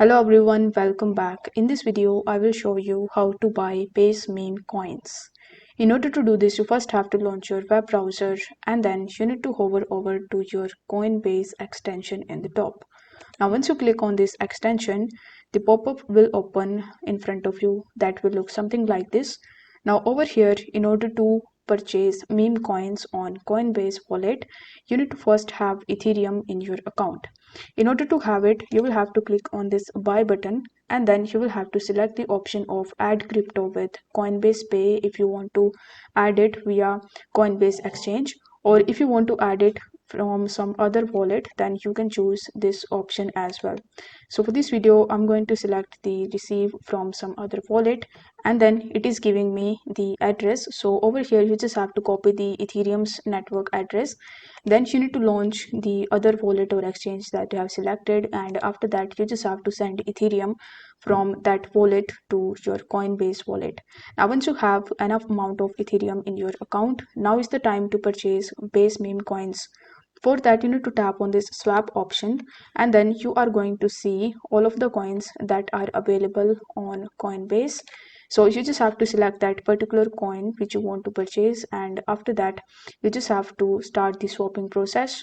Hello everyone, welcome back. In this video, I will show you how to buy Base meme coins. In order to do this, you first have to launch your web browser and then you need to hover over to your Coinbase extension in the top. Now once you click on this extension, the pop-up will open in front of you that will look something like this. Now over here, in order to purchase meme coins on Coinbase wallet, you need to first have Ethereum in your account. In order to have it, you will have to click on this buy button and then you will have to select the option of add crypto with Coinbase Pay if you want to add it via Coinbase Exchange, or if you want to add it from some other wallet, then you can choose this option as well. So for this video, I'm going to select the receive from some other wallet and then it is giving me the address. So over here, you just have to copy the Ethereum's network address. Then you need to launch the other wallet or exchange that you have selected, and after that you just have to send Ethereum from that wallet to your Coinbase wallet. Now once you have enough amount of Ethereum in your account, now is the time to purchase Base meme coins. For that, you need to tap on this swap option and then you are going to see all of the coins that are available on Coinbase. So you just have to select that particular coin which you want to purchase, and after that you just have to start the swapping process.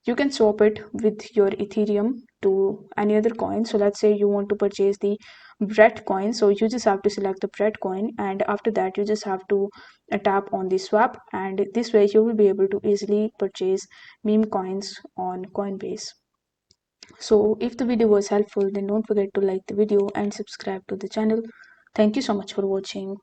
You can swap it with your Ethereum to any other coin. So let's say you want to purchase the bread coin, so you just have to select the bread coin and after that you just have to tap on the swap, and this way you will be able to easily purchase meme coins on Coinbase. So if the video was helpful, then don't forget to like the video and subscribe to the channel. Thank you so much for watching.